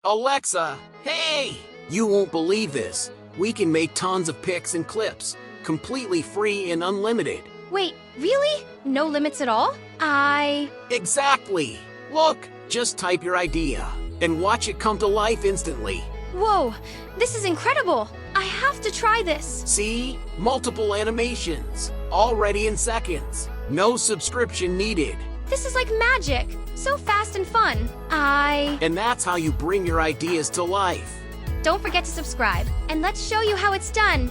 Alexa, hey! You won't believe this. We can make tons of pics and clips, completely free and unlimited. Wait, really? No limits at all? Exactly! Look, just type your idea and watch it come to life instantly. Whoa, this is incredible! I have to try this! See? Multiple animations, already in seconds. No subscription needed. This is like magic! So fast and fun. And that's how you bring your ideas to life. Don't forget to subscribe, and let's show you how it's done.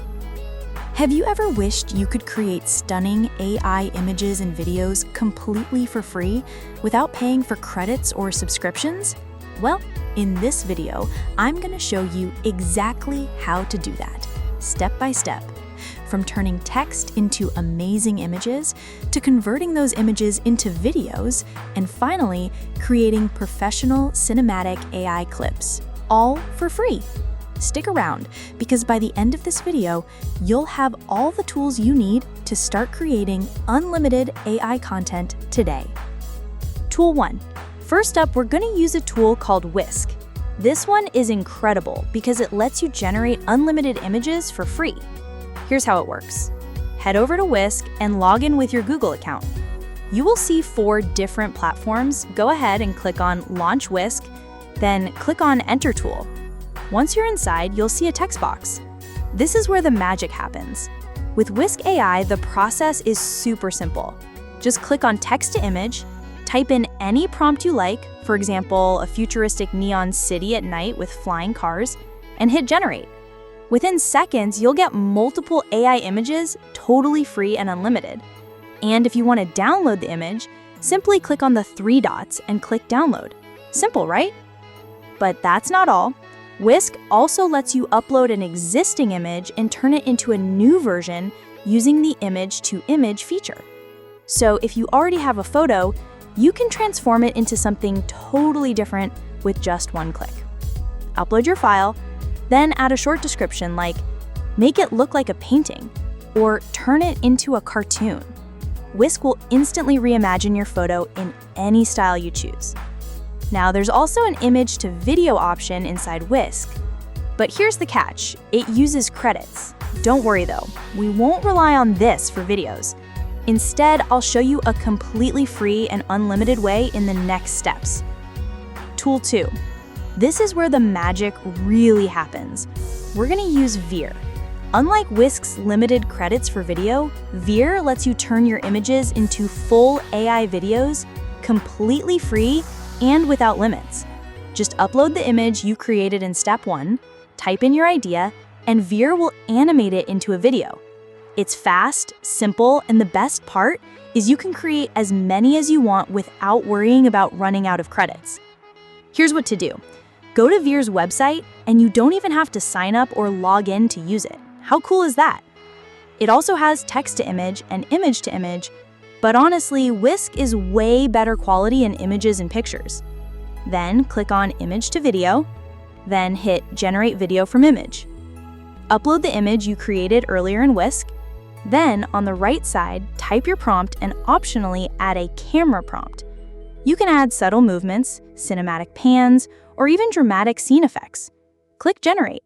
Have you ever wished you could create stunning AI images and videos completely for free without paying for credits or subscriptions? Well, in this video, I'm going to show you exactly how to do that, step by step. From turning text into amazing images, to converting those images into videos, and finally, creating professional cinematic AI clips, all for free. Stick around, because by the end of this video, you'll have all the tools you need to start creating unlimited AI content today. Tool 1. First up, we're going to use a tool called Whisk. This one is incredible because it lets you generate unlimited images for free. Here's how it works. Head over to Whisk and log in with your Google account. You will see 4 different platforms. Go ahead and click on Launch Whisk, then click on Enter Tool. Once you're inside, you'll see a text box. This is where the magic happens. With Whisk AI, the process is super simple. Just click on Text to Image, type in any prompt you like, for example, a futuristic neon city at night with flying cars, and hit Generate. Within seconds, you'll get multiple AI images totally free and unlimited. And if you want to download the image, simply click on the 3 dots and click Download. Simple, right? But that's not all. Whisk also lets you upload an existing image and turn it into a new version using the image-to-image feature. So if you already have a photo, you can transform it into something totally different with just one click. Upload your file, then add a short description like, make it look like a painting, or turn it into a cartoon. Whisk will instantly reimagine your photo in any style you choose. Now, there's also an image to video option inside Whisk. But here's the catch, it uses credits. Don't worry though, we won't rely on this for videos. Instead, I'll show you a completely free and unlimited way in the next steps. Tool 2. This is where the magic really happens. We're going to use Vheer. Unlike Whisk's limited credits for video, Vheer lets you turn your images into full AI videos, completely free and without limits. Just upload the image you created in step 1, type in your idea, and Vheer will animate it into a video. It's fast, simple, and the best part is you can create as many as you want without worrying about running out of credits. Here's what to do. Go to Vheer's website, and you don't even have to sign up or log in to use it. How cool is that? It also has text-to-image and image-to-image, but honestly, Whisk is way better quality in images and pictures. Then click on Image to Video, then hit Generate Video from Image. Upload the image you created earlier in Whisk, then on the right side, type your prompt and optionally add a camera prompt. You can add subtle movements, cinematic pans, or even dramatic scene effects. Click Generate.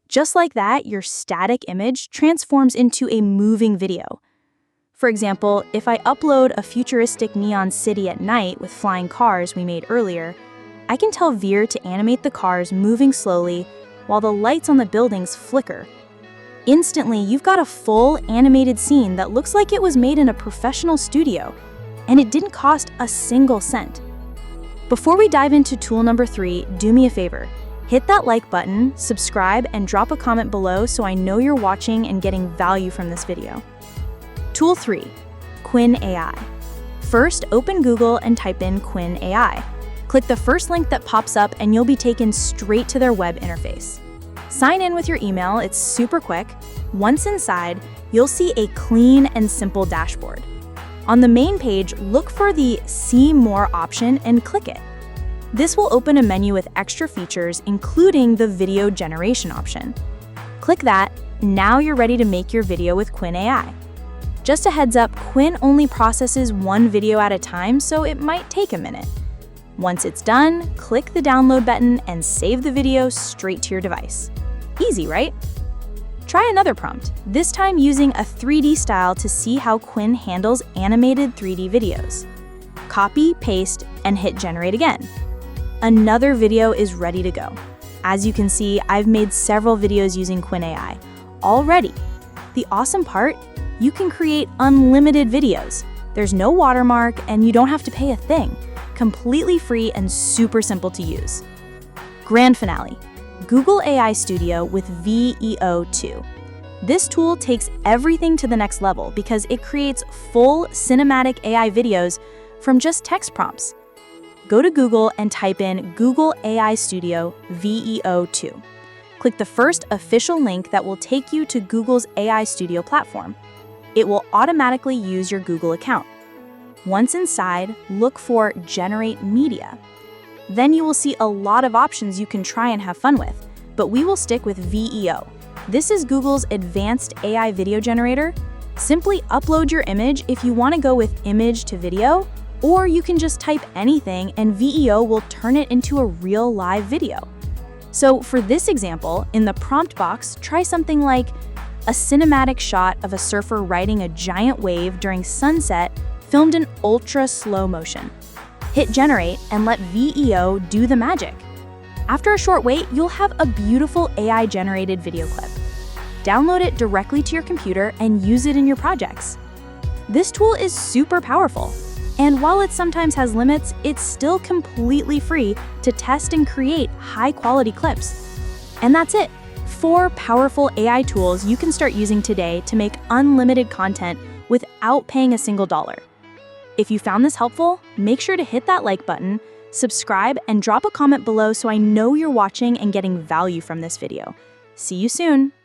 Just like that, your static image transforms into a moving video. For example, if I upload a futuristic neon city at night with flying cars we made earlier, I can tell Vheer to animate the cars moving slowly while the lights on the buildings flicker. Instantly, you've got a full animated scene that looks like it was made in a professional studio, and it didn't cost a single cent. Before we dive into tool number 3, do me a favor. Hit that like button, subscribe, and drop a comment below so I know you're watching and getting value from this video. Tool 3, Quen AI. First, open Google and type in Quen AI. Click the first link that pops up and you'll be taken straight to their web interface. Sign in with your email, it's super quick. Once inside, you'll see a clean and simple dashboard. On the main page, look for the See More option and click it. This will open a menu with extra features, including the video generation option. Click that, now you're ready to make your video with Quen AI. Just a heads up, Quen only processes one video at a time, so it might take a minute. Once it's done, click the download button and save the video straight to your device. Easy, right? Try another prompt, this time using a 3D style to see how Quen handles animated 3D videos. Copy, paste, and hit generate again. Another video is ready to go. As you can see, I've made several videos using Quen AI already. The awesome part, you can create unlimited videos. There's no watermark and you don't have to pay a thing. Completely free and super simple to use. Grand finale, Google AI Studio with VEO 2. This tool takes everything to the next level because it creates full cinematic AI videos from just text prompts. Go to Google and type in Google AI Studio VEO 2. Click the first official link that will take you to Google's AI Studio platform. It will automatically use your Google account. Once inside, look for Generate Media. Then you will see a lot of options you can try and have fun with, but we will stick with VEO. This is Google's advanced AI video generator. Simply upload your image if you want to go with image to video, or you can just type anything and VEO will turn it into a real live video. So for this example, in the prompt box, try something like a cinematic shot of a surfer riding a giant wave during sunset filmed in ultra slow motion. Hit generate and let VEO do the magic. After a short wait, you'll have a beautiful AI-generated video clip. Download it directly to your computer and use it in your projects. This tool is super powerful, and while it sometimes has limits, it's still completely free to test and create high-quality clips. And that's it. 4 powerful AI tools you can start using today to make unlimited content without paying a single dollar. If you found this helpful, make sure to hit that like button, subscribe, and drop a comment below so I know you're watching and getting value from this video. See you soon!